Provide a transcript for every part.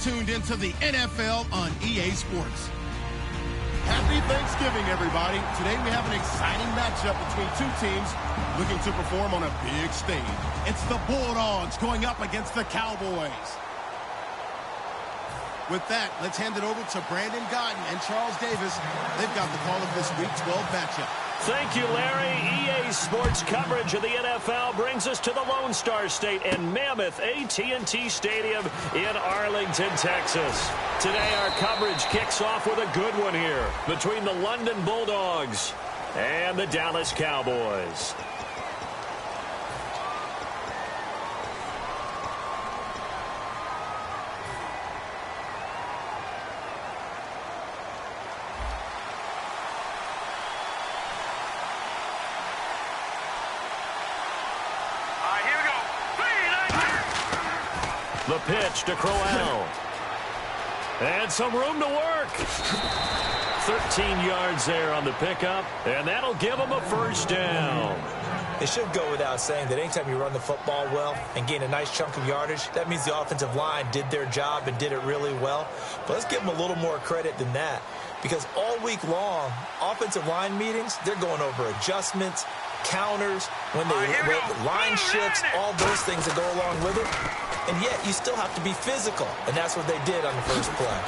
tuned into the NFL on EA Sports. Happy Thanksgiving, everybody. Today we have an exciting matchup between two teams looking to perform on a big stage. It's the Bulldogs going up against the Cowboys. With that, let's hand it over to Brandon Godden and Charles Davis. They've got the call of this Week 12 matchup. Thank you, Larry. EA Sports coverage of the NFL brings us to the Lone Star State and Mammoth AT&T Stadium in Arlington, Texas. Today, our coverage kicks off with a good one here between the London Bulldogs and the Dallas Cowboys. The pitch to Crowell. And some room to work. 13 yards there on the pickup, and that'll give him a first down. It should go without saying that anytime you run the football well and gain a nice chunk of yardage, that means the offensive line did their job and did it really well. But let's give them a little more credit than that, because all week long, offensive line meetings, they're going over adjustments, counters, when they line shifts, all those things that go along with it. And yet, you still have to be physical, and that's what they did on the first play.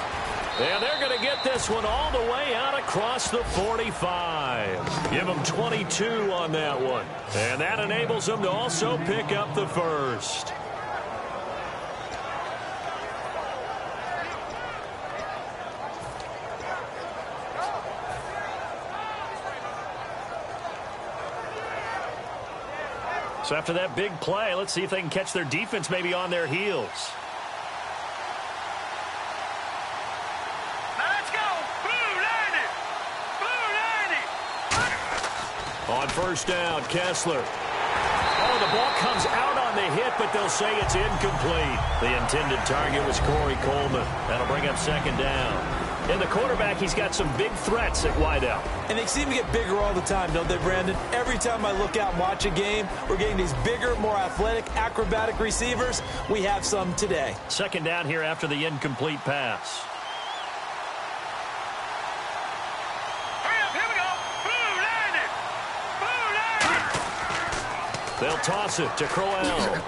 And they're going to get this one all the way out across the 45. Give them 22 on that one. And that enables them to also pick up the first. So after that big play, let's see if they can catch their defense maybe on their heels. Let's go! Blue 90! Blue 90! On first down, Kessler. Oh, the ball comes out on the hit, but they'll say it's incomplete. The intended target was Corey Coleman. That'll bring up second down. And the quarterback, he's got some big threats at wideout. And they seem to get bigger all the time, don't they, Brandon? Every time I look out and watch a game, we're getting these bigger, more athletic, acrobatic receivers. We have some today. Second down here after the incomplete pass. Hurry up, here we go! Blue 90! Blue 90! They'll toss it to Crowell.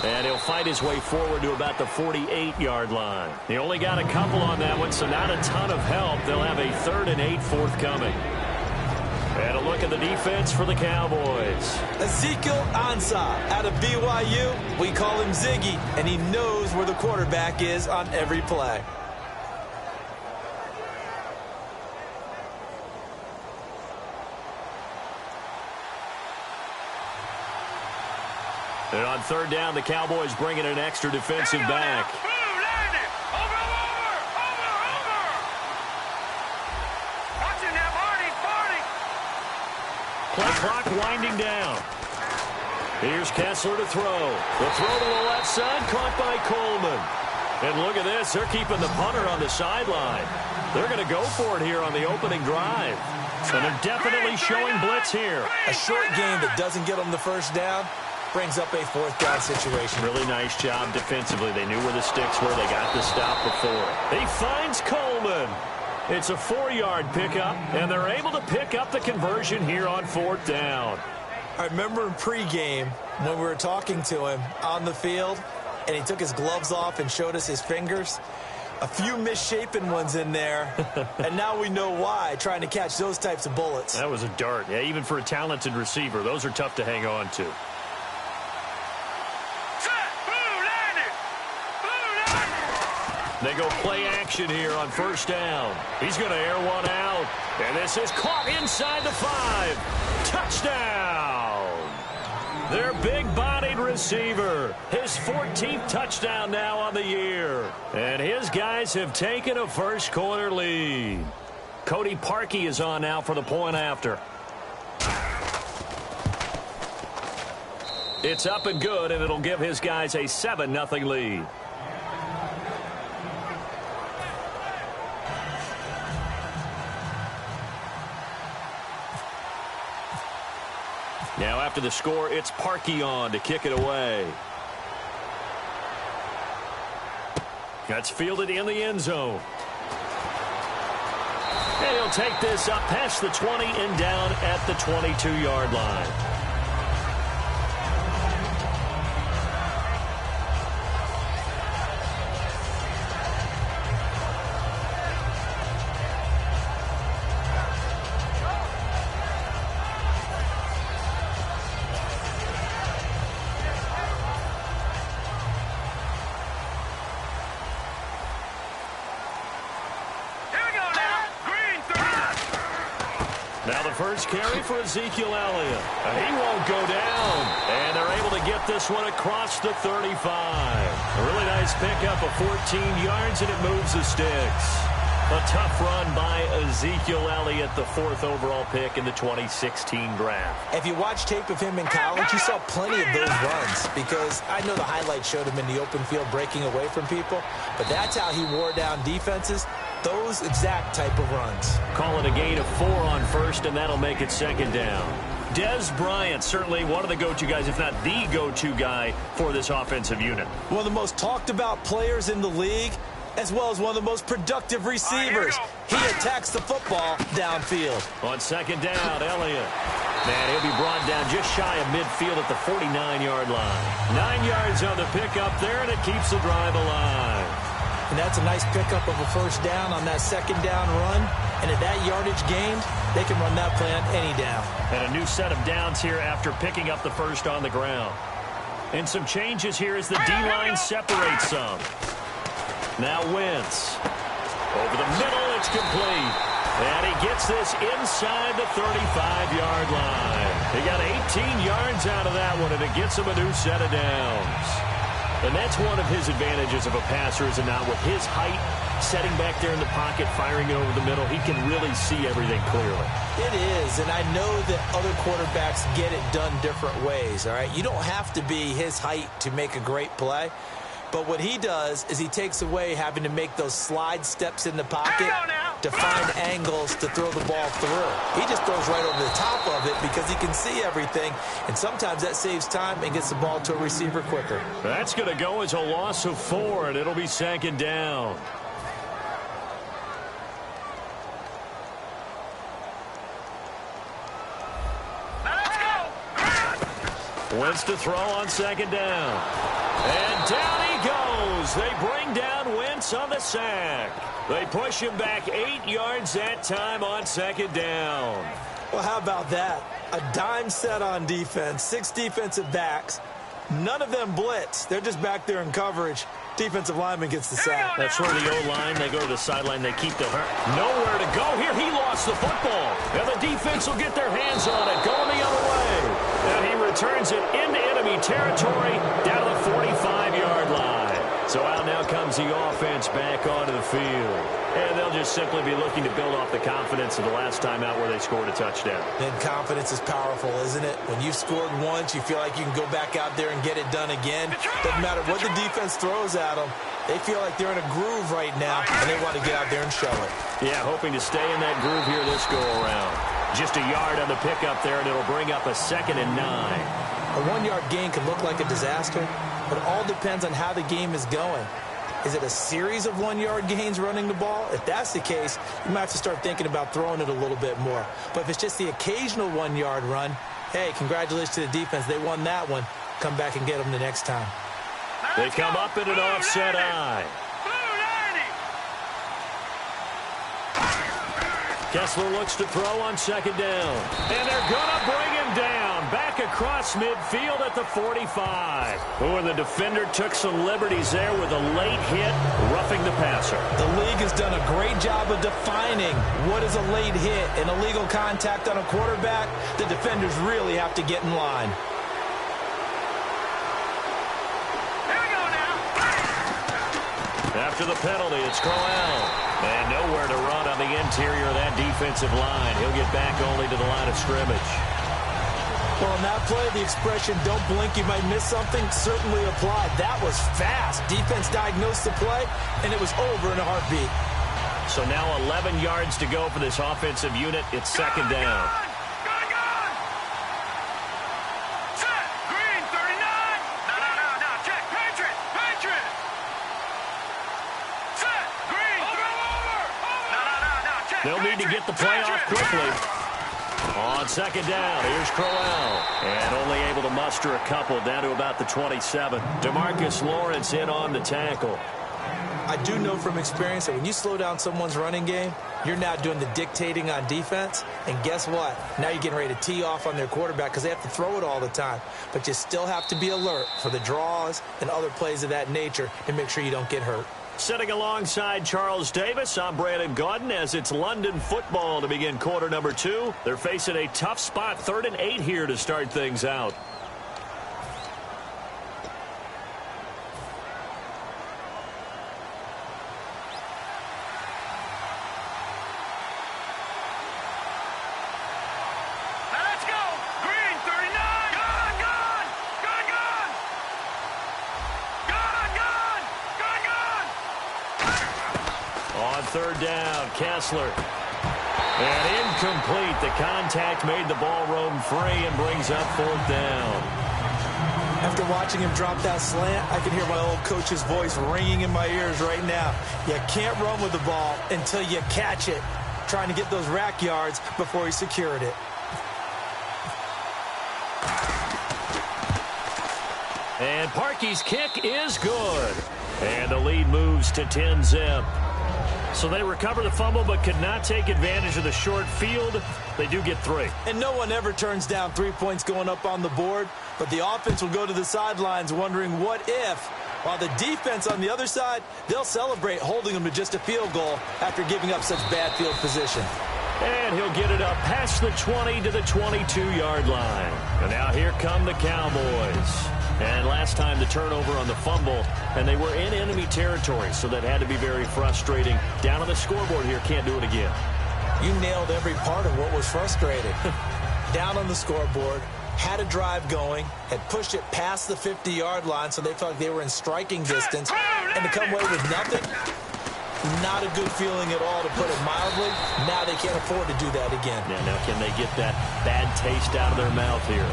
And he'll fight his way forward to about the 48-yard line. He only got a couple on that one, so not a ton of help. They'll have a 3rd and 8 forthcoming. And a look at the defense for the Cowboys. Ezekiel Ansah out of BYU. We call him Ziggy, and he knows where the quarterback is on every play. And on third down, the Cowboys bring in an extra defensive back. Blue 90! Over! Watch him now, Marty! Play clock winding down. Here's Kessler to throw. The throw to the left side, caught by Coleman. And look at this. They're keeping the punter on the sideline. They're going to go for it here on the opening drive. And they're definitely showing blitz here. A short game that doesn't get them the first down brings up a 4th down situation. Really nice job defensively. They knew where the sticks were. They got the stop before. He finds Coleman. It's a 4-yard pickup, and they're able to pick up the conversion here on 4th down. I remember in pregame when we were talking to him on the field, and he took his gloves off and showed us his fingers. A few misshapen ones in there, and now we know why, trying to catch those types of bullets. That was a dart. Yeah, even for a talented receiver, those are tough to hang on to. They go play action here on first down. He's going to air one out. And this is caught inside the 5. Touchdown! Their big-bodied receiver. His 14th touchdown now on the year. And his guys have taken a first-quarter lead. Cody Parkey is on now for the point after. It's up and good, and it'll give his guys a 7-0 lead. Now after the score, it's Parkey on to kick it away. That's fielded in the end zone. And he'll take this up past the 20 and down at the 22-yard line. Now the first carry for Ezekiel Elliott. He won't go down. And they're able to get this one across the 35. A really nice pickup of 14 yards, and it moves the sticks. A tough run by Ezekiel Elliott, the 4th overall pick in the 2016 draft. If you watch tape of him in college, you saw plenty of those runs, because I know the highlights showed him in the open field breaking away from people, but that's how he wore down defenses. Those exact type of runs. Call it a gain of 4 on first, and that'll make it second down. Des Bryant, certainly one of the go-to guys, if not the go-to guy for this offensive unit. One of the most talked about players in the league, as well as one of the most productive receivers. He attacks the football downfield. On second down, Elliott. Man, he'll be brought down just shy of midfield at the 49-yard line. 9 yards on the pickup there, and it keeps the drive alive. And that's a nice pickup of a first down on that second down run. And at that yardage gained, they can run that play on any down. And a new set of downs here after picking up the first on the ground. And some changes here as the D-line separates some. Now Wentz. Over the middle, it's complete. And he gets this inside the 35-yard line. He got 18 yards out of that one, and it gets him a new set of downs. And that's one of his advantages of a passer, is it not? With his height, setting back there in the pocket, firing it over the middle, he can really see everything clearly. It is, and I know that other quarterbacks get it done different ways, all right? You don't have to be his height to make a great play. But what he does is he takes away having to make those slide steps in the pocket to find angles to throw the ball through. He just throws right over the top of it because he can see everything, and sometimes that saves time and gets the ball to a receiver quicker. That's going to go as a loss of 4, and it'll be second down. Wentz to throw on second down. And down he goes. They bring down Wentz on the sack. They push him back 8 yards that time on second down. Well, how about that? A dime set on defense, 6 defensive backs. None of them blitz. They're just back there in coverage. Defensive lineman gets the sack. That's where the O-line, they go to the sideline, they keep the hurt. Nowhere to go here. He lost the football. And the defense will get their hands on it, going the other way. And he returns it into enemy territory down to the 45-yard line. So out now comes the offense back onto the field. And they'll just simply be looking to build off the confidence of the last time out where they scored a touchdown. And confidence is powerful, isn't it? When you've scored once, you feel like you can go back out there and get it done again. Doesn't matter what the defense throws at them. They feel like they're in a groove right now, and they want to get out there and show it. Yeah, hoping to stay in that groove here this go-around. Just a yard on the pickup there, and it'll bring up a 2nd and 9. A 1-yard gain can look like a disaster, but it all depends on how the game is going. Is it a series of 1-yard gains running the ball? If that's the case, you might have to start thinking about throwing it a little bit more. But if it's just the occasional 1-yard run, hey, congratulations to the defense. They won that one. Come back and get them the next time. They come up in an offset eye. Kessler looks to throw on second down. And they're going to bring him down. Back across midfield at the 45. Oh, and the defender took some liberties there with a late hit, roughing the passer. The league has done a great job of defining what is a late hit. An illegal contact on a quarterback, the defenders really have to get in line. After the penalty, it's Crowell. And nowhere to run on the interior of that defensive line. He'll get back only to the line of scrimmage. Well, on that play, the expression, don't blink, you might miss something, certainly applied. That was fast. Defense diagnosed the play, and it was over in a heartbeat. So now 11 yards to go for this offensive unit. It's second down. They'll need to get the play off quickly. On second down, here's Crowell. And only able to muster a couple down to about the 27. DeMarcus Lawrence in on the tackle. I do know from experience that when you slow down someone's running game, you're now doing the dictating on defense. And guess what? Now you're getting ready to tee off on their quarterback because they have to throw it all the time. But you still have to be alert for the draws and other plays of that nature to make sure you don't get hurt. Sitting alongside Charles Davis, I'm Brandon Gaudin as it's London football to begin quarter number 2. They're facing a tough spot, 3rd and 8 here to start things out. Third down, Kessler. And incomplete. The contact made the ball roam free and brings up 4th down. After watching him drop that slant, I can hear my old coach's voice ringing in my ears right now. You can't run with the ball until you catch it. Trying to get those rack yards before he secured it. And Parkey's kick is good. And the lead moves to 10-zip. So they recover the fumble but could not take advantage of the short field. They do get 3. And no one ever turns down 3 points going up on the board, but the offense will go to the sidelines wondering what if. While the defense on the other side, they'll celebrate holding them to just a field goal after giving up such bad field position. And he'll get it up past the 20 to the 22-yard line. And now here come the Cowboys. And last time the turnover on the fumble, and they were in enemy territory, so that had to be very frustrating. Down on the scoreboard here, can't do it again. You nailed every part of what was frustrating. Down on the scoreboard, had a drive going, had pushed it past the 50-yard line, so they felt like they were in striking distance, and to come away with nothing, not a good feeling at all, to put it mildly. Now they can't afford to do that again. Yeah, now can they get that bad taste out of their mouth here?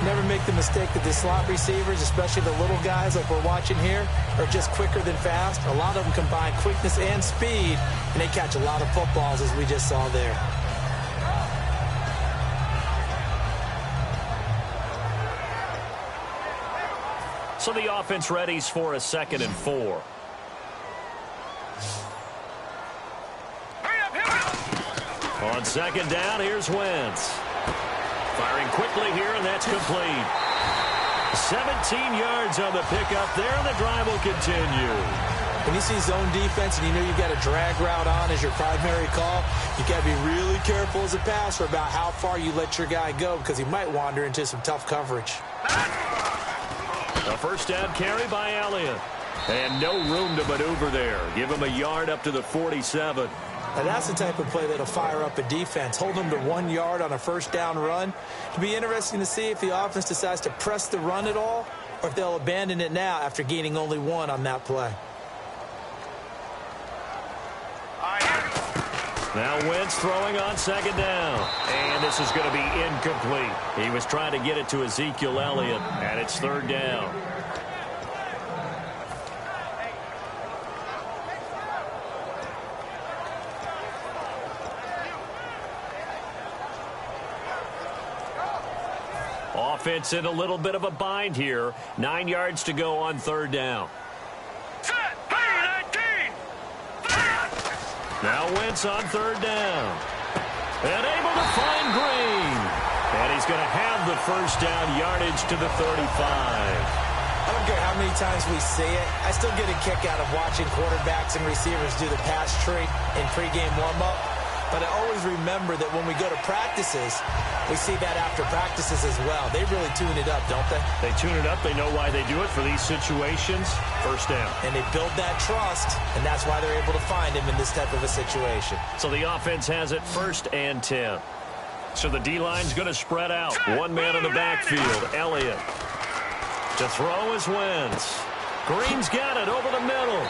Never make the mistake that the slot receivers, especially the little guys like we're watching here, are just quicker than fast. A lot of them combine quickness and speed, and they catch a lot of footballs, as we just saw there. So the offense readies for a 2nd and 4. On second down, here's Wentz. Firing quickly here, and that's complete. 17 yards on the pickup there, and the drive will continue. When you see zone defense and you know you've got a drag route on as your primary call, you got to be really careful as a passer about how far you let your guy go because he might wander into some tough coverage. A first down carry by Elliott. And no room to maneuver there. Give him a yard up to the 47. Now that's the type of play that'll fire up a defense. Hold them to 1 yard on a first down run. It'll be interesting to see if the offense decides to press the run at all or if they'll abandon it now after gaining only 1 on that play. Now Wentz throwing on second down. And this is going to be incomplete. He was trying to get it to Ezekiel Elliott, and it's 3rd down. Offense in a little bit of a bind here. 9 yards to go on 3rd down. Now Wentz on 3rd down. And able to find Green. And he's going to have the first down yardage to the 35. I don't care how many times we see it. I still get a kick out of watching quarterbacks and receivers do the pass tree in pregame warm-up. But I always remember that when we go to practices, we see that after practices as well. They really tune it up, don't they? They tune it up. They know why they do it for these situations. First down. And they build that trust, and that's why they're able to find him in this type of a situation. So the offense has it 1st and 10. So the D-line's going to spread out. 1 man in the backfield, Elliott. To throw is Wentz. Green's got it over the middle.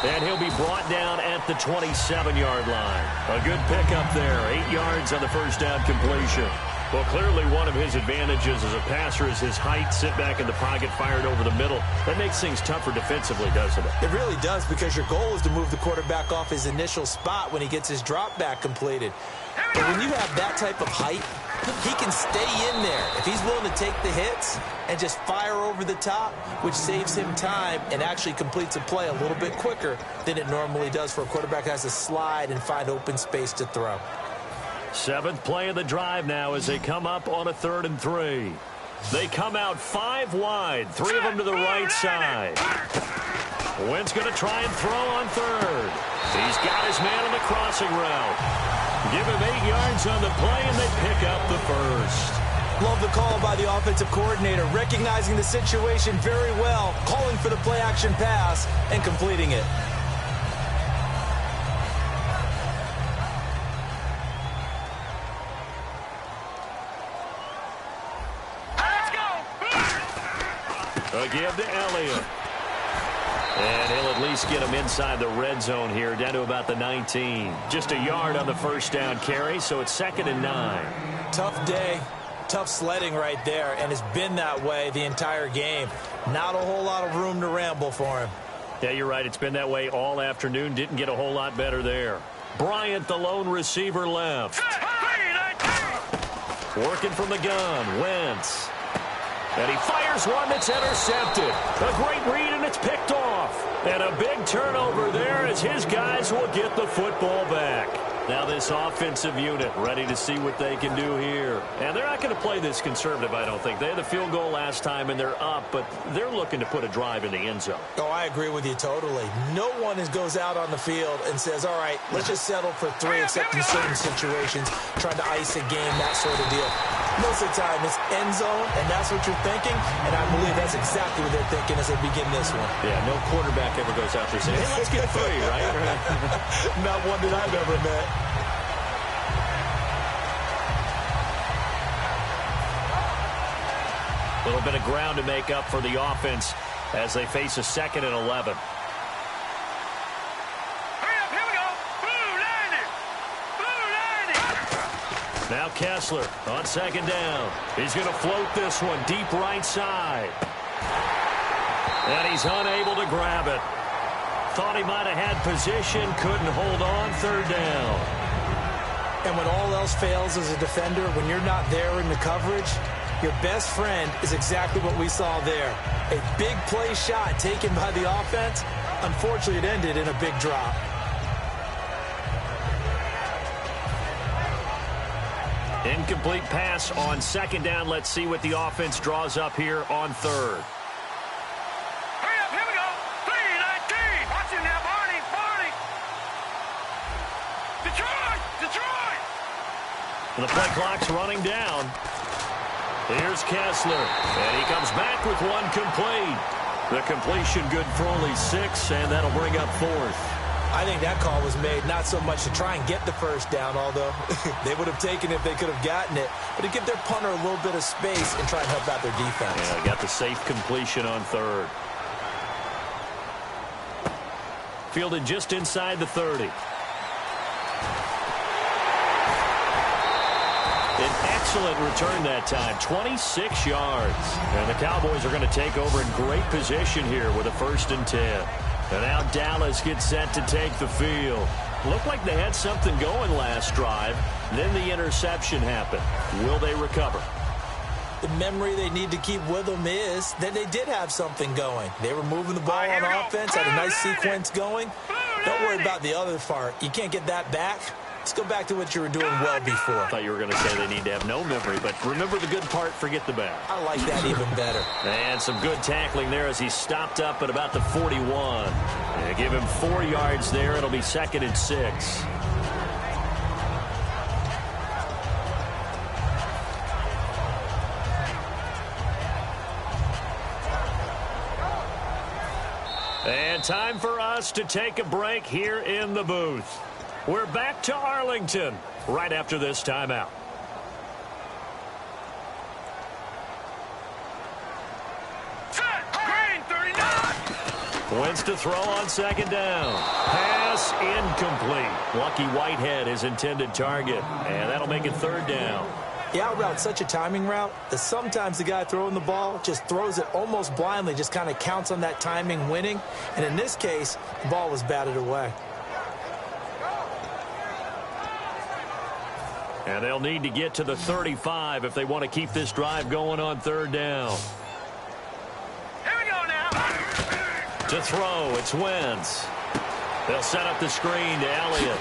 And he'll be brought down at the 27-yard line. A good pickup there. 8 yards on the first down completion. Well, clearly one of his advantages as a passer is his height. Sit back in the pocket, fired over the middle. That makes things tougher defensively, doesn't it? It really does, because your goal is to move the quarterback off his initial spot when he gets his drop back completed. But when you have that type of height, he can stay in there if he's willing to take the hits and just fire over the top, which saves him time and actually completes a play a little bit quicker than it normally does for a quarterback that has to slide and find open space to throw. 7th play of the drive now as they come up on a 3rd and 3. They come out 5 wide, 3 of them to the right side. Wentz going to try and throw on 3rd. He's got his man on the crossing route. Give him 8 yards on the play, and they pick up the first. Love the call by the offensive coordinator, recognizing the situation very well, calling for the play-action pass and completing it. A give to Elliott. And he'll at least get him inside the red zone here, down to about the 19. Just a yard on the first down carry, so it's 2nd and 9. Tough day, tough sledding right there, and it's been that way the entire game. Not a whole lot of room to ramble for him. Yeah, you're right. It's been that way all afternoon. Didn't get a whole lot better there. Bryant, the lone receiver, left. Working from the gun, Wentz. And he fires one that's intercepted. A great read, and it's picked off. And a big turnover there as his guys will get the football back. Now this offensive unit ready to see what they can do here. And they're not going to play this conservative, I don't think. They had the field goal last time, and they're up, but they're looking to put a drive in the end zone. Oh, I agree with you totally. No one goes out on the field and says, all right, let's just settle for 3, except in certain situations, trying to ice a game, that sort of deal. Most of the time, it's end zone, and that's what you're thinking, and I believe that's exactly what they're thinking as they begin this one. Yeah, no quarterback ever goes out there saying, hey, let's get 3, right? Not one that I've ever met. A little bit of ground to make up for the offense as they face a 2nd and 11. Now Kessler on 2nd down. He's going to float this one deep right side. And he's unable to grab it. Thought he might have had position, couldn't hold on, 3rd down. And when all else fails as a defender, when you're not there in the coverage, your best friend is exactly what we saw there. A big play shot taken by the offense. Unfortunately, it ended in a big drop. Incomplete pass on 2nd down. Let's see what the offense draws up here on 3rd. Hurry up, here we go. 3-19. Watch him now, Barney. Detroit. And the play clock's running down. Here's Kessler, and he comes back with one complete. The completion good for only 6, and that'll bring up 4th. I think that call was made not so much to try and get the first down, although they would have taken it if they could have gotten it, but to give their punter a little bit of space and try and help out their defense. Yeah, got the safe completion on 3rd. Fielded just inside the 30. An excellent return that time, 26 yards. And the Cowboys are going to take over in great position here with a 1st and 10. And now Dallas gets set to take the field. Looked like they had something going last drive. Then the interception happened. Will they recover? The memory they need to keep with them is that they did have something going. They were moving the ball on offense, had a nice sequence going. Don't worry about the other part. You can't get that back. Let's go back to what you were doing well before. I thought you were going to say they need to have no memory, but remember the good part, forget the bad. I like that even better. And some good tackling there as he stopped up at about the 41. And give him 4 yards there. It'll be 2nd and 6. And time for us to take a break here in the booth. We're back to Arlington right after this timeout. Wentz to throw on 2nd down. Pass incomplete. Lucky Whitehead, his intended target. And that'll make it 3rd down. He out-routes such a timing route that sometimes the guy throwing the ball just throws it almost blindly, just kind of counts on that timing winning. And in this case, the ball was batted away. And they'll need to get to the 35 if they want to keep this drive going on third down. Here we go now. To throw, it's Wentz. They'll set up the screen to Elliott.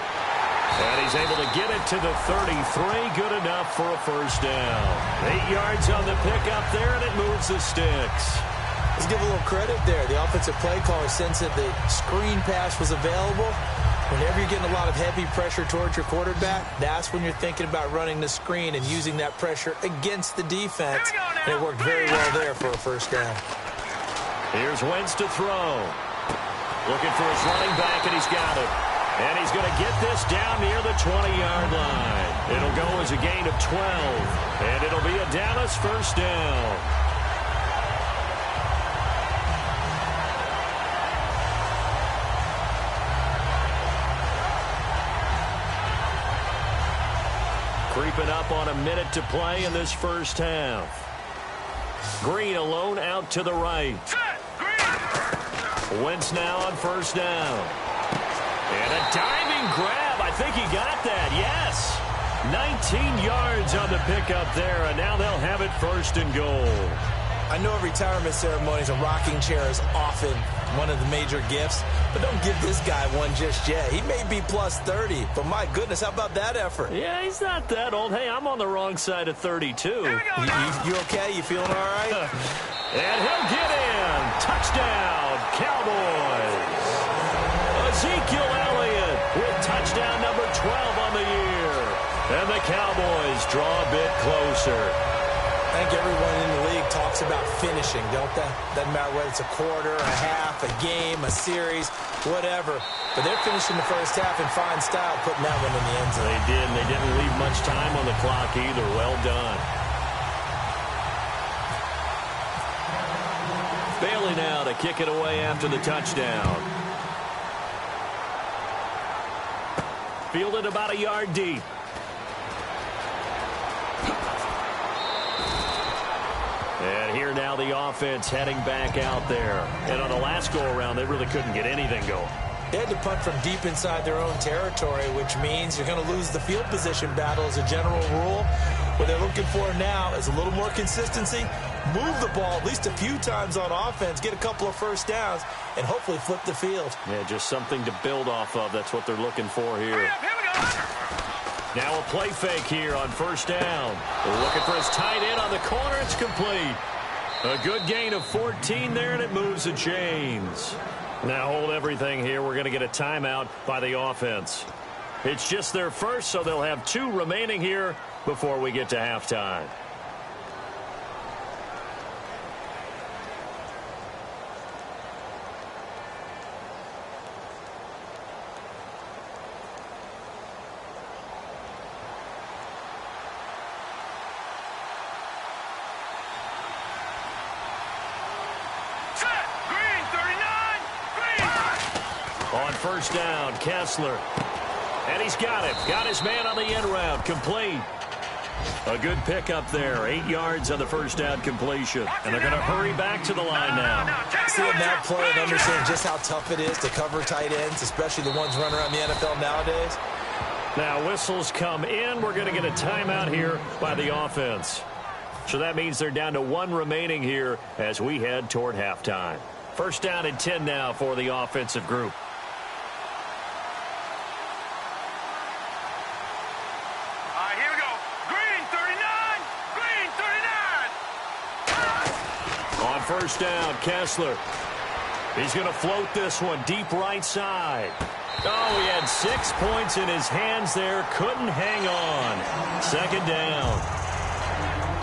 And he's able to get it to the 33. Good enough for a first down. 8 yards on the pickup there, and it moves the sticks. Let's give a little credit there. The offensive play caller sensed that the screen pass was available. Whenever you're getting a lot of heavy pressure towards your quarterback, that's when you're thinking about running the screen and using that pressure against the defense. And it worked very well there for a first down. Here's Wentz to throw. Looking for his running back, and he's got it. And he's going to get this down near the 20-yard line. It'll go as a gain of 12. And it'll be a Dallas first down. Creeping up on a minute to play in this first half. Green alone out to the right. Wentz now on first down. And a diving grab. I think he got that. Yes. 19 yards on the pickup there, and now they'll have it first and goal. I know at retirement ceremonies, a rocking chair is often one of the major gifts, but don't give this guy one just yet. He may be plus 30, but my goodness, how about that effort? Yeah, he's not that old. Hey, I'm on the wrong side of 32. You okay? You feeling all right? And he'll get in. Touchdown, Cowboys. Ezekiel Elliott with touchdown number 12 on the year. And the Cowboys draw a bit closer. I think everyone in the league talks about finishing, don't they? Doesn't matter whether it's a quarter, a half, a game, a series, whatever. But they're finishing the first half in fine style, putting that one in the end zone. They did, and they didn't leave much time on the clock either. Well done. Bailey now to kick it away after the touchdown. Fielded about a yard deep. And here now the offense heading back out there. And on the last go-around, they really couldn't get anything going. They had to punt from deep inside their own territory, which means you're going to lose the field position battle as a general rule. What they're looking for now is a little more consistency, move the ball at least a few times on offense, get a couple of first downs, and hopefully flip the field. Yeah, just something to build off of. That's what they're looking for here. Now a play fake here on first down. They're looking for his tight end on the corner. It's complete. A good gain of 14 there, and it moves the chains. Now hold everything here. We're going to get a timeout by the offense. It's just their first, so they'll have 2 remaining here before we get to halftime. On first down, Kessler. And he's got it. Got his man on the end route. Complete. A good pickup there. 8 yards on the first down completion. And they're going to hurry back to the line now. Seeing that play and understanding just how tough it is to cover tight ends, especially the ones running around the NFL nowadays. Now whistles come in. We're going to get a timeout here by the offense. So that means they're down to 1 remaining here as we head toward halftime. First down and 10 now for the offensive group. First down, Kessler. He's going to float this one deep right side. Oh, he had 6 points in his hands there. Couldn't hang on. Second down.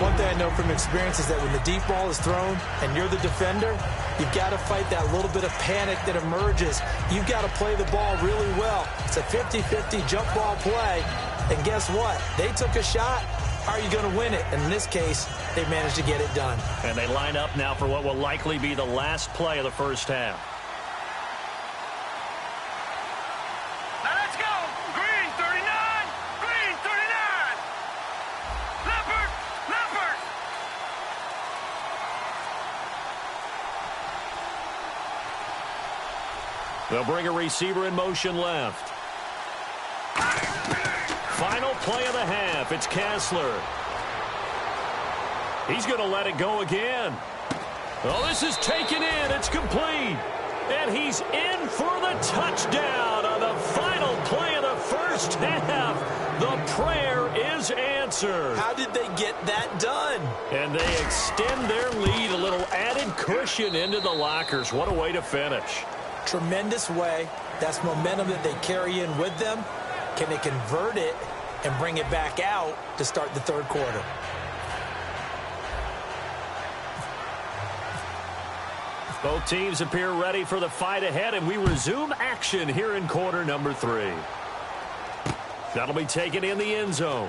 One thing I know from experience is that when the deep ball is thrown and you're the defender, you've got to fight that little bit of panic that emerges. You've got to play the ball really well. It's a 50-50 jump ball play. And guess what? They took a shot. Are you going to win it? And in this case, they managed to get it done. And they line up now for what will likely be the last play of the first half. Now let's go. Green 39. Green 39. Leopard They'll bring a receiver in motion left. Final play of the half. It's Kessler. He's going to let it go again. Oh, this is taken in. It's complete. And he's in for the touchdown on the final play of the first half. The prayer is answered. How did they get that done? And they extend their lead, a little added cushion into the lockers. What a way to finish. Tremendous way. That's momentum that they carry in with them. Can they convert it and bring it back out to start the third quarter? Both teams appear ready for the fight ahead, and we resume action here in quarter number 3. That'll be taken in the end zone.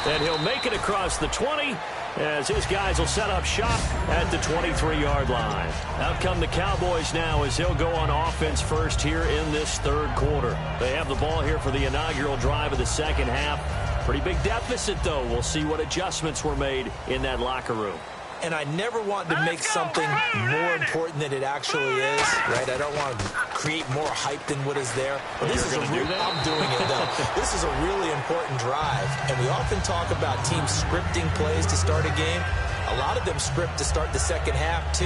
And he'll make it across the 20 as his guys will set up shop at the 23-yard line. Out come the Cowboys now as he'll go on offense first here in this third quarter. They have the ball here for the inaugural drive of the second half. Pretty big deficit, though. We'll see what adjustments were made in that locker room. And I never want to make something more important than it actually is, right? I don't want to create more hype than what is there. But this is I'm doing it, though. This is a really important drive. And we often talk about teams scripting plays to start a game. A lot of them script to start the second half, too.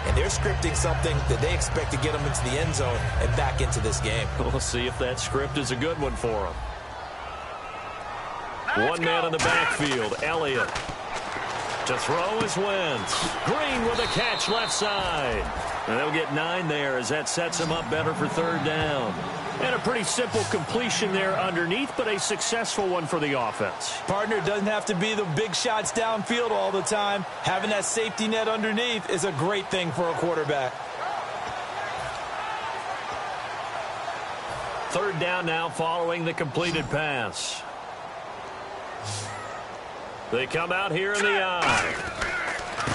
And they're scripting something that they expect to get them into the end zone and back into this game. We'll see if that script is a good one for them. One man in the backfield, Elliott. To throw is Wentz. Green with a catch left side. And they'll get 9 there as that sets him up better for third down. And a pretty simple completion there underneath, but a successful one for the offense. Partner, doesn't have to be the big shots downfield all the time. Having that safety net underneath is a great thing for a quarterback. Third down now following the completed pass. They come out here in the eye.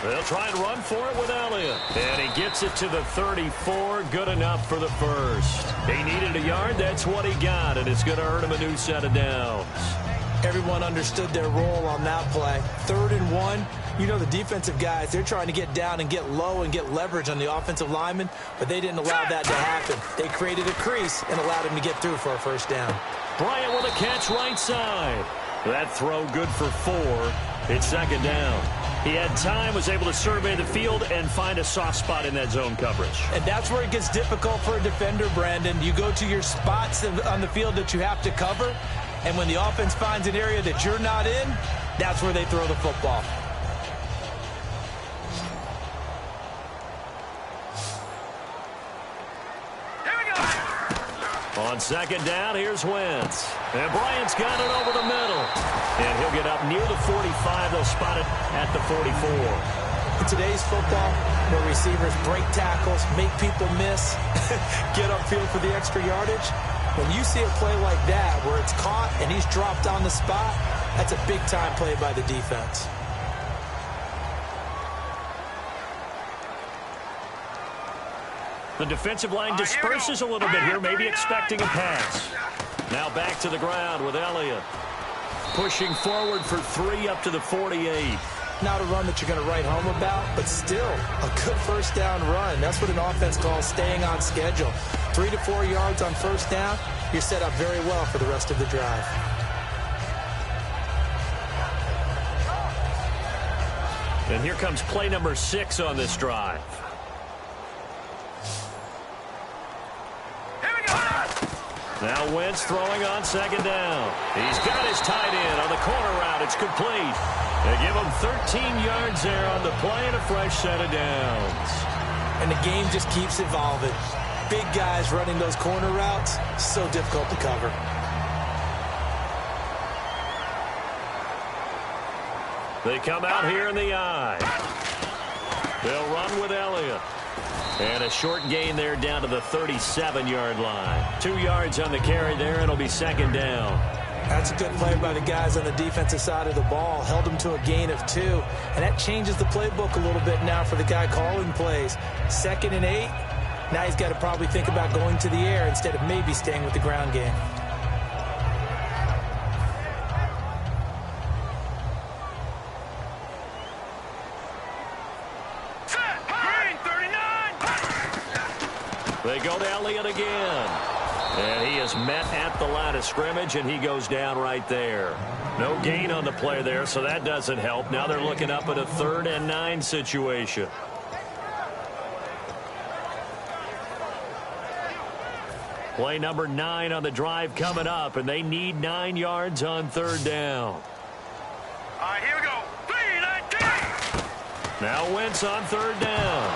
They'll try and run for it with Elliott. And he gets it to the 34. Good enough for the first. He needed a yard. That's what he got. And it's going to earn him a new set of downs. Everyone understood their role on that play. 3rd and 1. You know the defensive guys, they're trying to get down and get low and get leverage on the offensive lineman, but they didn't allow that to happen. They created a crease and allowed him to get through for a first down. Bryant with a catch right side. That throw good for 4. It's second down. He had time, was able to survey the field and find a soft spot in that zone coverage. And that's where it gets difficult for a defender, Brandon. You go to your spots on the field that you have to cover, and when the offense finds an area that you're not in, that's where they throw the football. On second down, here's Wentz. And Bryant's got it over the middle. And he'll get up near the 45. They'll spot it at the 44. In today's football, where receivers break tackles, make people miss, get upfield for the extra yardage, when you see a play like that where it's caught and he's dropped on the spot, that's a big-time play by the defense. The defensive line disperses a little bit here, maybe expecting a pass. Now back to the ground with Elliott. Pushing forward for 3 up to the 48. Not a run that you're going to write home about, but still a good first down run. That's what an offense calls staying on schedule. 3 to 4 yards on first down, you're set up very well for the rest of the drive. And here comes play number 6 on this drive. Now Wentz throwing on second down. He's got his tight end on the corner route. It's complete. They give him 13 yards there on the play and a fresh set of downs. And the game just keeps evolving. Big guys running those corner routes, so difficult to cover. They come out here in the eye. They'll run with Elliott. And a short gain there down to the 37-yard line. 2 yards on the carry there, and it'll be second down. That's a good play by the guys on the defensive side of the ball. Held them to a gain of 2. And that changes the playbook a little bit now for the guy calling plays. 2nd and 8. Now he's got to probably think about going to the air instead of maybe staying with the ground game. And he is met at the line of scrimmage, and he goes down right there. No gain on the play there, so that doesn't help. Now they're looking up at a 3rd and 9 situation. Play number 9 on the drive coming up, and they need 9 yards on 3rd down. All right, here we go. 3-19. Now Wentz on 3rd down.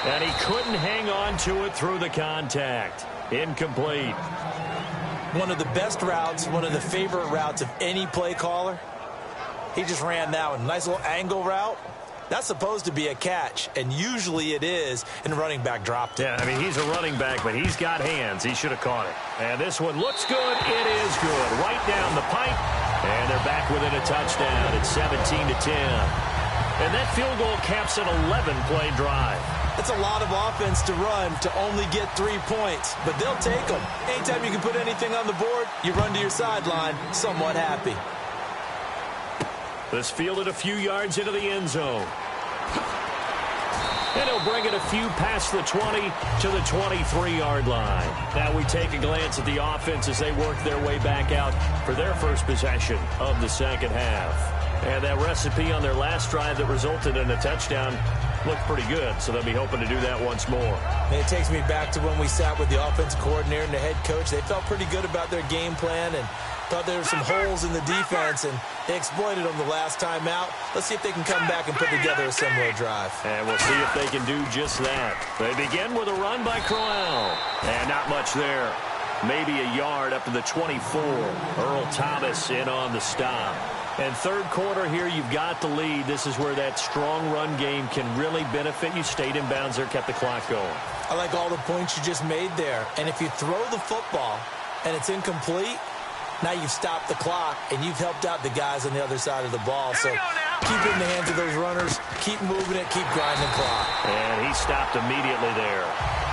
And he couldn't hang on to it through the contact. Incomplete. One of the best routes, one of the favorite routes of any play caller. He just ran that one. Nice little angle route. That's supposed to be a catch, and usually it is, and the running back dropped it. Yeah, I mean, he's a running back, but he's got hands. He should have caught it. And this one looks good. It is good. Right down the pipe, and they're back within a touchdown. It's 17-10. And that field goal caps an 11-play drive. It's a lot of offense to run to only get 3 points, but they'll take them. Anytime you can put anything on the board, you run to your sideline somewhat happy. This fielded a few yards into the end zone. And he'll bring it a few past the 20 to the 23-yard line. Now we take a glance at the offense as they work their way back out for their first possession of the second half. And that recipe on their last drive that resulted in a touchdown looked pretty good, so they'll be hoping to do that once more. And it takes me back to when we sat with the offensive coordinator and the head coach. They felt pretty good about their game plan and thought there were some holes in the defense, and they exploited them the last time out. Let's see if they can come back and put together a similar drive. And we'll see if they can do just that. They begin with a run by Crowell. And not much there. Maybe a yard up to the 24. Earl Thomas in on the stop. And third quarter here, you've got the lead. This is where that strong run game can really benefit you. Stayed in bounds there, kept the clock going. I like all the points you just made there. And if you throw the football and it's incomplete, now you've stopped the clock and you've helped out the guys on the other side of the ball. So keep it in the hands of those runners. Keep moving it. Keep grinding clock. And he stopped immediately there.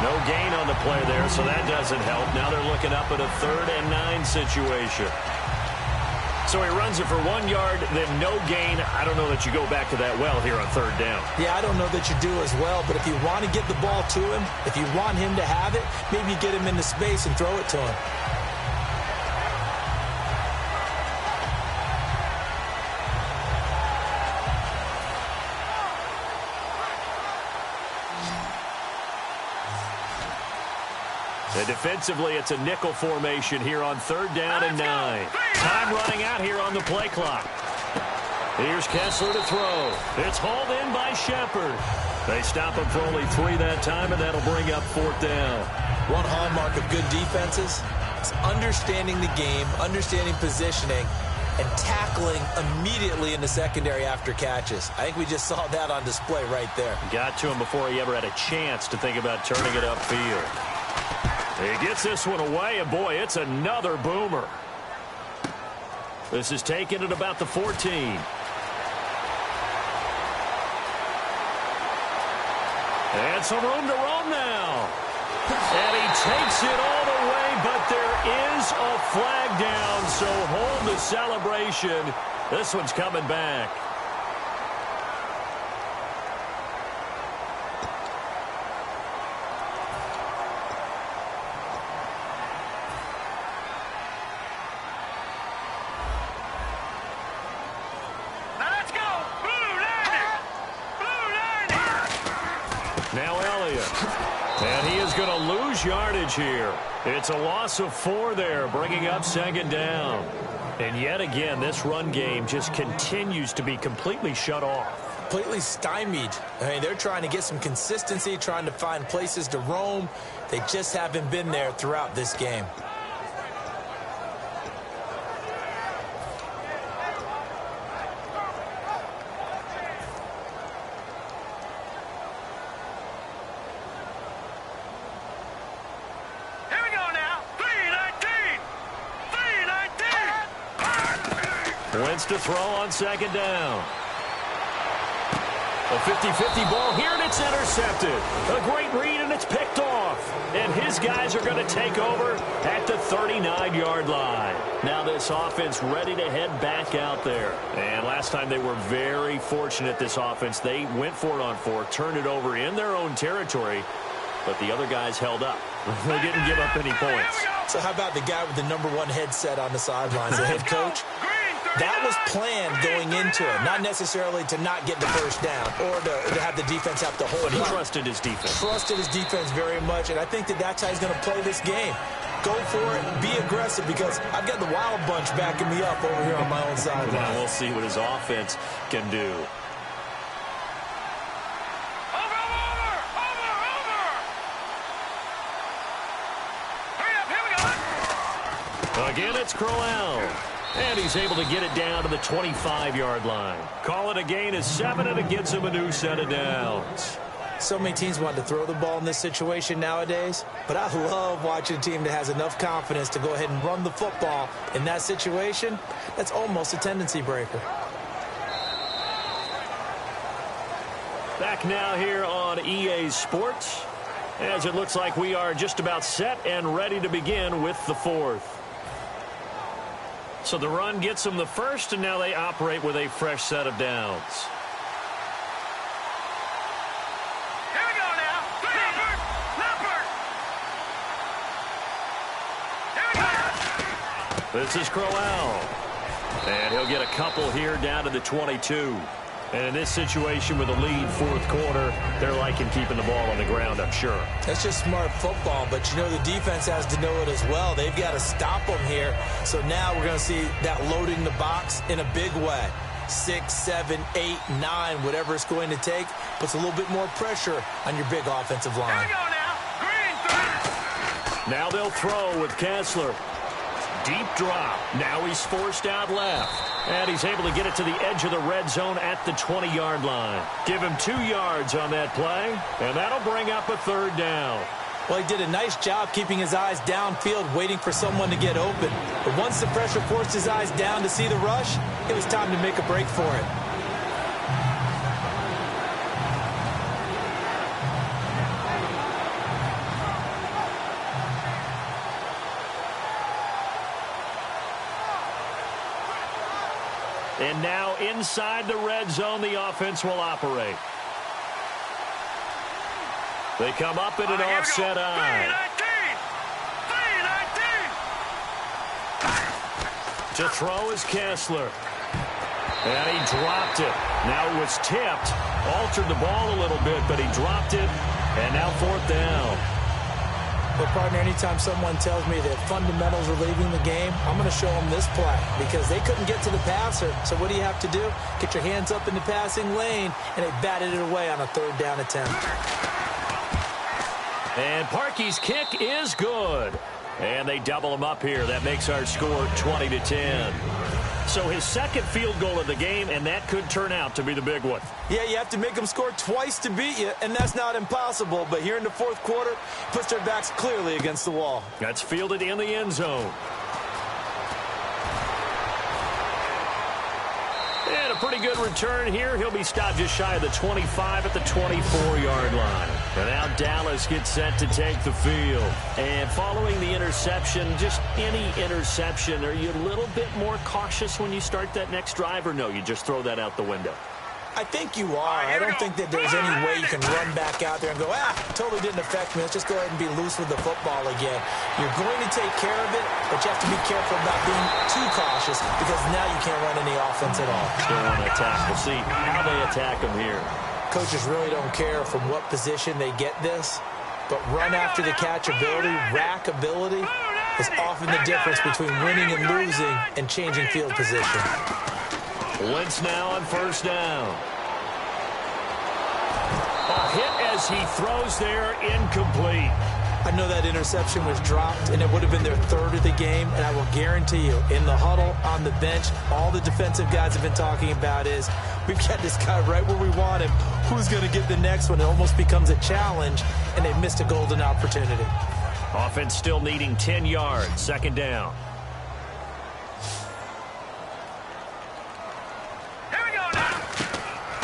No gain on the play there, so that doesn't help. Now they're looking up at a 3rd and 9 situation. So he runs it for 1 yard, then no gain. I don't know that you go back to that well here on 3rd down. Yeah, I don't know that you do as well, but if you want to get the ball to him, if you want him to have it, maybe you get him into space and throw it to him. And defensively, it's a nickel formation here on 3rd down and 9. Time running out here on the play clock. Here's Kessler to throw. It's hauled in by Shepard. They stop him for only 3 that time, and that'll bring up 4th down. One hallmark of good defenses is understanding the game, understanding positioning, and tackling immediately in the secondary after catches. I think we just saw that on display right there. Got to him before he ever had a chance to think about turning it upfield. He gets this one away, and boy, it's another boomer. This is taken at about the 14. And some room to roam now. And he takes it all the way, but there is a flag down, so hold the celebration. This one's coming back. And he is going to lose yardage here. It's a loss of 4 there, bringing up 2nd down. And yet again, this run game just continues to be completely shut off. Completely stymied. I mean, they're trying to get some consistency, trying to find places to roam. They just haven't been there throughout this game. Wentz to throw on 2nd down. A 50-50 ball here, and it's intercepted. A great read, and it's picked off. And his guys are going to take over at the 39-yard line. Now this offense ready to head back out there. And last time they were very fortunate, this offense. They went for it on 4, turned it over in their own territory, but the other guys held up. They didn't give up any points. It's So how about the guy with the #1 headset on the sidelines, the head coach? That was planned going into it, not necessarily to not get the first down or to have the defense have to hold But he up. trusted his defense. Trusted his defense very much, and I think that's how he's going to play this game. Go for it, be aggressive, because I've got the Wild Bunch backing me up over here on my own sideline. Now we'll see what his offense can do. Again, it's Crowell. And he's able to get it down to the 25-yard line. Call it a gain of 7, and it gets him a new set of downs. So many teams want to throw the ball in this situation nowadays, but I love watching a team that has enough confidence to go ahead and run the football in that situation. That's almost a tendency breaker. Back now here on EA Sports, as it looks like we are just about set and ready to begin with the fourth. So the run gets them the first, and now they operate with a fresh set of downs. Here we go now. Leopard. Here we go. This is Crowell. And he'll get a couple here down to the 22. And in this situation with a lead fourth quarter, they're liking keeping the ball on the ground, I'm sure. That's just smart football, but you know the defense has to know it as well. They've got to stop them here. So now we're going to see that loading the box in a big way. 6, 7, 8, 9, whatever it's going to take, puts a little bit more pressure on your big offensive line. Here we go now. Green 3. Now they'll throw with Kessler. Deep drop. Now he's forced out left. And he's able to get it to the edge of the red zone at the 20-yard line. Give him 2 yards on that play, and that'll bring up a third down. Well, he did a nice job keeping his eyes downfield, waiting for someone to get open. But once the pressure forced his eyes down to see the rush, it was time to make a break for it. And now inside the red zone, the offense will operate. They come up in an offset eye. 3-19. To throw is Kessler. And he dropped it. Now it was tipped. Altered the ball a little bit, but he dropped it. And now fourth down. But, partner, anytime someone tells me that fundamentals are leaving the game, I'm going to show them this play because they couldn't get to the passer. So what do you have to do? Get your hands up in the passing lane, and they batted it away on a third down attempt. And Parkey's kick is good. And they double him up here. That makes our score 20-10. So his second field goal of the game, and that could turn out to be the big one. Yeah, you have to make them score twice to beat you, and that's not impossible. But here in the fourth quarter, puts their backs clearly against the wall. That's fielded in the end zone. And a pretty good return here. He'll be stopped just shy of the 25 at the 24-yard line. And now Dallas gets set to take the field. And following the interception, just any interception, are you a little bit more cautious when you start that next drive, or no, you just throw that out the window? I think you are. I don't think that there's any way you can run back out there and go, totally didn't affect me. Let's just go ahead and be loose with the football again. You're going to take care of it, but you have to be careful about being too cautious because now you can't run any offense at all. Still want to attack. We'll see how they attack them here. Coaches really don't care from what position they get this, but run after the catch ability, rack ability, is often the difference between winning and losing and changing field position. Wentz now on first down. A hit as he throws there, incomplete. I know that interception was dropped, and it would have been their third of the game, and I will guarantee you, in the huddle, on the bench, all the defensive guys have been talking about is, we've got this guy right where we want him. Who's going to get the next one? It almost becomes a challenge, and they missed a golden opportunity. Offense still needing 10 yards, second down.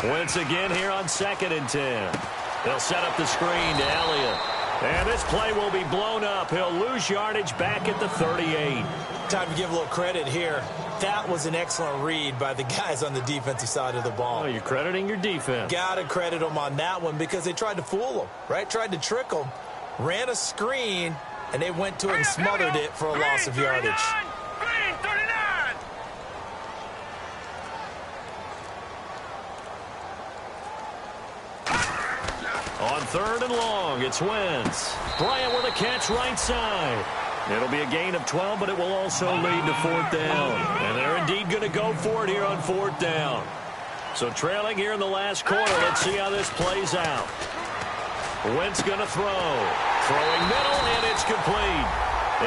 Wentz again here on 2nd and 10. They'll set up the screen to Elliott. And this play will be blown up. He'll lose yardage back at the 38. Time to give a little credit here. That was an excellent read by the guys on the defensive side of the ball. Oh, you're crediting your defense. Got to credit them on that one because they tried to fool them, right? Tried to trick them. Ran a screen, and they went to it and smothered it for a loss of yardage. Green 39. On 3rd and long, it's Wentz. Bryant with a catch right side. It'll be a gain of 12, but it will also lead to 4th down. And they're indeed going to go for it here on 4th down. So trailing here in the last quarter, let's see how this plays out. Wentz going to throw. Throwing middle, and it's complete.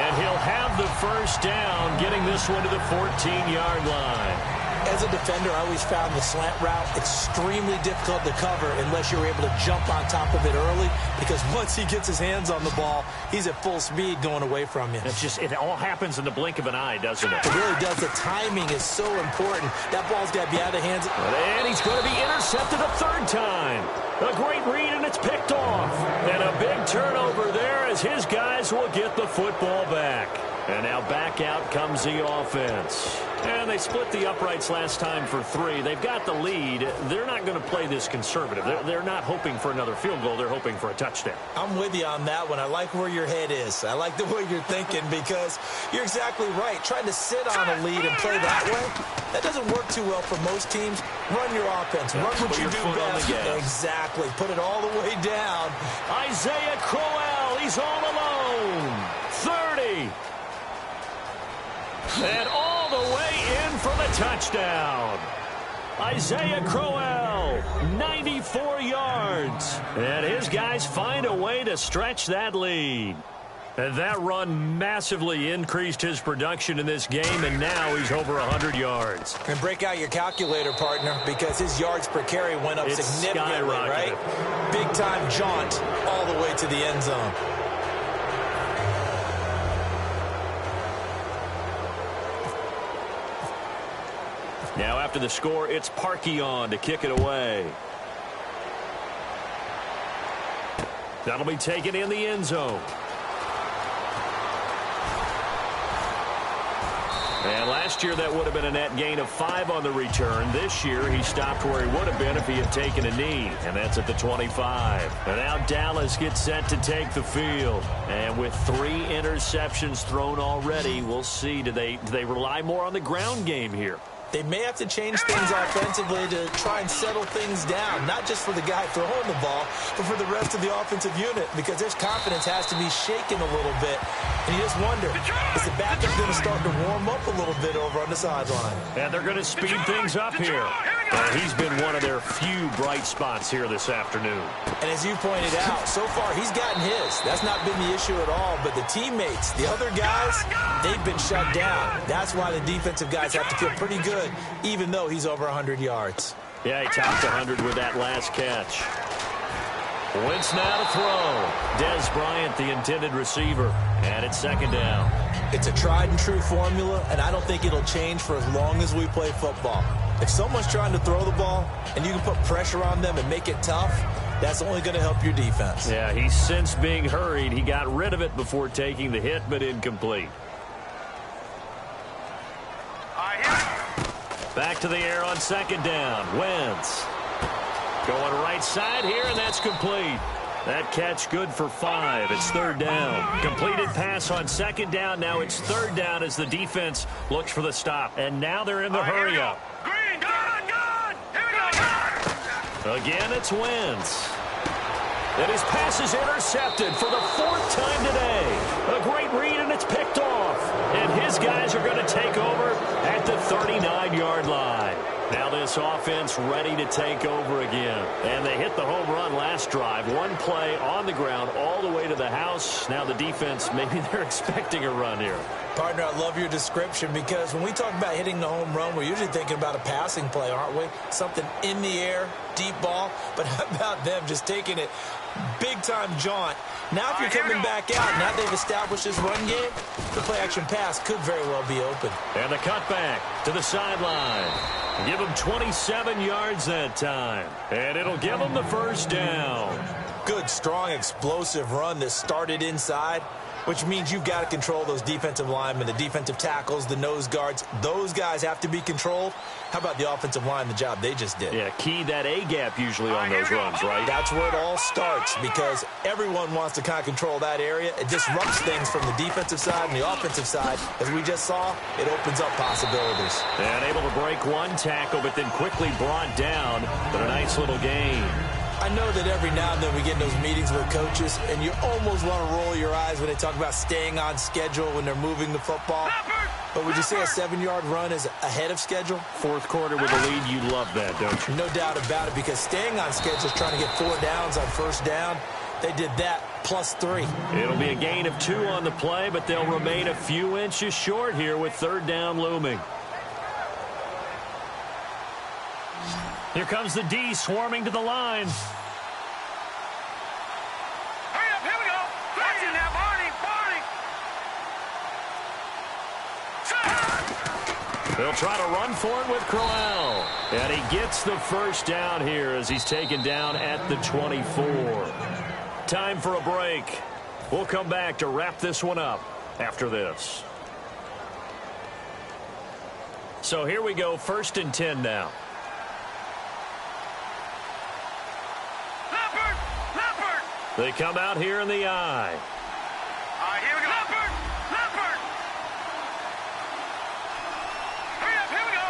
And he'll have the first down, getting this one to the 14-yard line. As a defender, I always found the slant route extremely difficult to cover unless you're able to jump on top of it early, because once he gets his hands on the ball, he's at full speed going away from you. It's just, it all happens in the blink of an eye, doesn't it? It really does. The timing is so important. That ball's got to be out of the hands. And he's going to be intercepted a 3rd time. A great read, and it's picked off. And a big turnover there as his guys will get the football back. And now back out comes the offense. And they split the uprights last time for 3. They've got the lead. They're not going to play this conservative. They're not hoping for another field goal. They're hoping for a touchdown. I'm with you on that one. I like where your head is. I like the way you're thinking, because you're exactly right. Trying to sit on a lead and play that way, that doesn't work too well for most teams. Run your offense. Run what you do best. Exactly. Put it all the way down. Isaiah Crowell, he's all alone. 30. And all the way in for the touchdown. Isaiah Crowell, 94 yards. And his guys find a way to stretch that lead. And that run massively increased his production in this game, and now he's over 100 yards. And break out your calculator, partner, because his yards per carry went up significantly, right? Big-time jaunt all the way to the end zone. Now after the score, it's Parkey on to kick it away. That'll be taken in the end zone. And last year, that would have been a net gain of 5 on the return. This year, he stopped where he would have been if he had taken a knee, and that's at the 25. And now Dallas gets set to take the field. And with 3 interceptions thrown already, we'll see. Do they rely more on the ground game here? They may have to change things offensively to try and settle things down, not just for the guy throwing the ball, but for the rest of the offensive unit, because their confidence has to be shaken a little bit. And you just wonder, is the backup going to start to warm up a little bit over on the sideline? And they're going to speed things up here. He's been one of their few bright spots here this afternoon. And as you pointed out, so far he's gotten his. That's not been the issue at all. But the teammates, the other guys, they've been shut down. That's why the defensive guys have to feel pretty good, even though he's over 100 yards. Yeah, he topped 100 with that last catch. Wentz now to throw. Des Bryant, the intended receiver. And it's 2nd down. It's a tried-and-true formula, and I don't think it'll change for as long as we play football. If someone's trying to throw the ball and you can put pressure on them and make it tough, that's only going to help your defense. Yeah, he's since being hurried. He got rid of it before taking the hit, but incomplete. Back to the air on 2nd down. Wentz going right side here, and that's complete. That catch good for 5. It's 3rd down. Completed pass on 2nd down. Now it's 3rd down as the defense looks for the stop. And now they're in the hurry-up. Green, gun! Here we go! Again, it's Wentz. And his pass is intercepted for the 4th time today. A great read, and it's picked off. And his guys are going to take over at the 39-yard line. Now this offense ready to take over again. And they hit the home run last drive. One play on the ground all the way to the house. Now the defense, maybe they're expecting a run here. Partner, I love your description, because when we talk about hitting the home run, we're usually thinking about a passing play, aren't we? Something in the air, deep ball. But how about them just taking it big-time jaunt? Now if you're coming back out, now they've established this run game, the play-action pass could very well be open. And the cutback to the sideline. Give him 27 yards that time. And it'll give him the 1st down. Good, strong, explosive run that started inside. which means you've got to control those defensive linemen, the defensive tackles, the nose guards. Those guys have to be controlled. How about the offensive line, the job they just did? Yeah, key that A-gap usually on those runs, right? That's where it all starts because everyone wants to kind of control that area. It disrupts things from the defensive side and the offensive side. As we just saw, it opens up possibilities. And able to break one tackle, but then quickly brought down. But a nice little gain. I know that every now and then we get in those meetings with coaches, and you almost want to roll your eyes when they talk about staying on schedule when they're moving the football. But would you say a 7-yard run is ahead of schedule? Fourth quarter with a lead, you love that, don't you? No doubt about it, because staying on schedule is trying to get 4 downs on first down. They did that plus 3. It'll be a gain of 2 on the play, but they'll remain a few inches short here with third down looming. Here comes the D swarming to the line. Hurry up, here we go. Watch it now, Barney. They'll try to run for it with Crowell. And he gets the first down here as he's taken down at the 24. Time for a break. We'll come back to wrap this one up after this. So here we go, 1st and 10 now. They come out here in the eye. All right, here we go. Leopard! Leopard! Hurry up, here we go.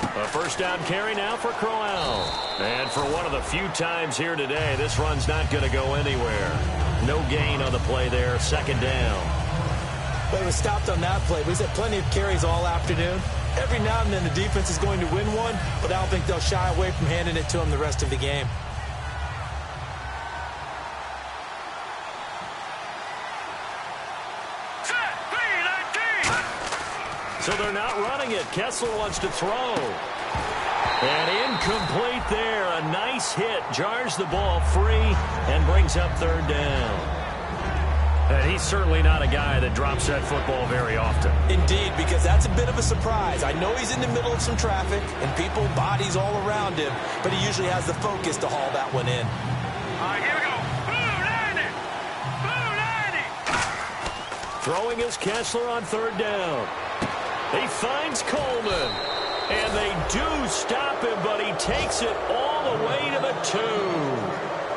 3-19. 3. A first down carry now for Crowell. And for one of the few times here today, this run's not going to go anywhere. No gain on the play there, 2nd down. Well, he was stopped on that play, but he's had plenty of carries all afternoon. Every now and then the defense is going to win one, but I don't think they'll shy away from handing it to him the rest of the game. Set. 3-19. So they're not running it. Kessler wants to throw. And incomplete there. A nice hit. Jars the ball free and brings up 3rd down. And he's certainly not a guy that drops that football very often. Indeed, because that's a bit of a surprise. I know he's in the middle of some traffic and people, bodies all around him, but he usually has the focus to haul that one in. All right, here we go. Blue 90. Blue 90. Throwing is Kessler on 3rd down. He finds Coleman. And they do stop him, but he takes it all the way to the 2.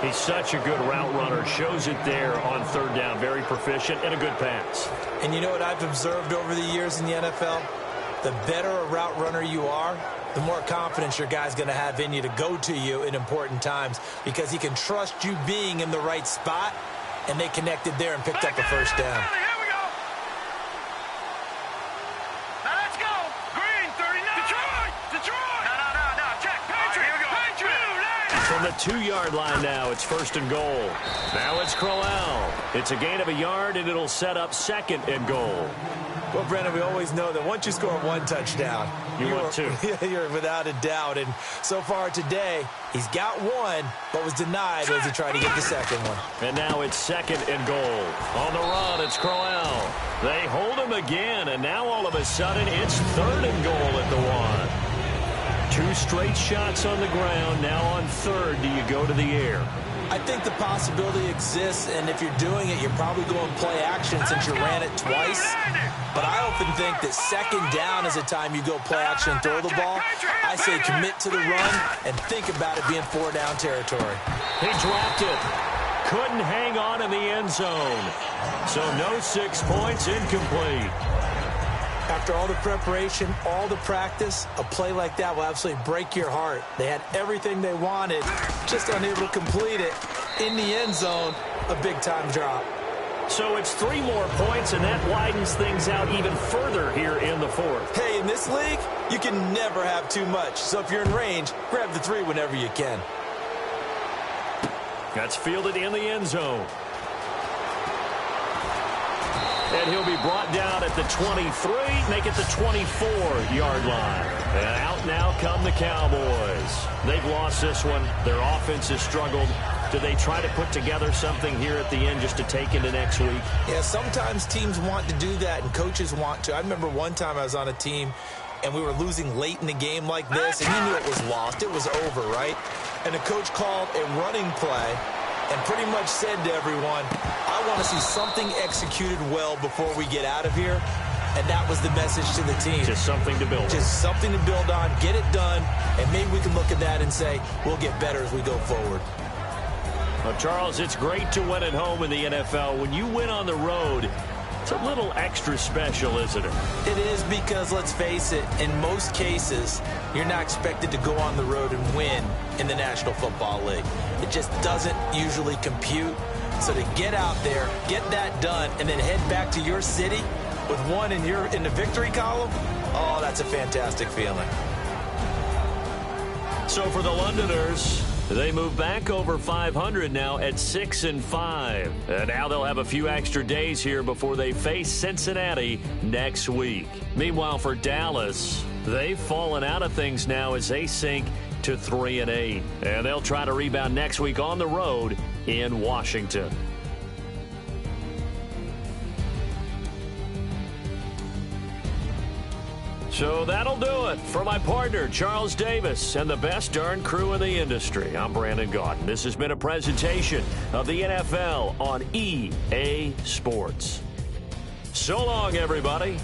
He's such a good route runner. Shows it there on 3rd down. Very proficient and a good pass. And you know what I've observed over the years in the NFL? The better a route runner you are, the more confidence your guy's going to have in you to go to you in important times because he can trust you being in the right spot, and they connected there and picked up a first down. Here we go. Now let's go. Green 39. Detroit. No. Check. Patriot. Here we go. Patriot. From the 2-yard line now, it's 1st and goal. Now it's Crowell. It's a gain of a yard, and it'll set up 2nd and goal. Well, Brennan, we always know that once you score 1 touchdown, want 2. You're without a doubt. And so far today, he's got 1, but was denied as he tried to get the 2nd one. And now it's 2nd and goal. On the run, it's Crowell. They hold him again, and now all of a sudden, it's 3rd and goal at the 1. 2 straight shots on the ground. Now on 3rd, do you go to the air? I think the possibility exists, and if you're doing it, you're probably going play action since you ran it twice. But I often think that 2nd down is a time you go play action and throw the ball. I say commit to the run and think about it being 4-down territory. He dropped it. Couldn't hang on in the end zone. So no 6 points, incomplete. After all the preparation, all the practice, a play like that will absolutely break your heart. They had everything they wanted, just unable to complete it. In the end zone, a big-time drop. So it's 3 more points, and that widens things out even further here in the 4th. Hey, in this league, you can never have too much. So if you're in range, grab the 3 whenever you can. That's fielded in the end zone. And he'll be brought down at the 23, make it the 24-yard line. And out now come the Cowboys. They've lost this one. Their offense has struggled. Do they try to put together something here at the end just to take into next week? Yeah, sometimes teams want to do that and coaches want to. I remember one time I was on a team and we were losing late in the game like this, and you knew it was lost. It was over, right? And the coach called a running play and pretty much said to everyone, I want to see something executed well before we get out of here. And that was the message to the team. Just something to build on. Just something to build on, get it done, and maybe we can look at that and say, we'll get better as we go forward. Well, Charles, it's great to win at home in the NFL. When you win on the road, it's a little extra special, isn't it? It is, because, let's face it, in most cases, you're not expected to go on the road and win in the National Football League. It just doesn't usually compute. So to get out there, get that done, and then head back to your city with one in the victory column, oh, that's a fantastic feeling. So for the Londoners, they move back over 500 now at 6-5. And now they'll have a few extra days here before they face Cincinnati next week. Meanwhile, for Dallas, they've fallen out of things now as they sink to 3-8. And they'll try to rebound next week on the road in Washington. So that'll do it for my partner, Charles Davis, and the best darn crew in the industry. I'm Brandon Gaudin. This has been a presentation of the NFL on EA Sports. So long, everybody.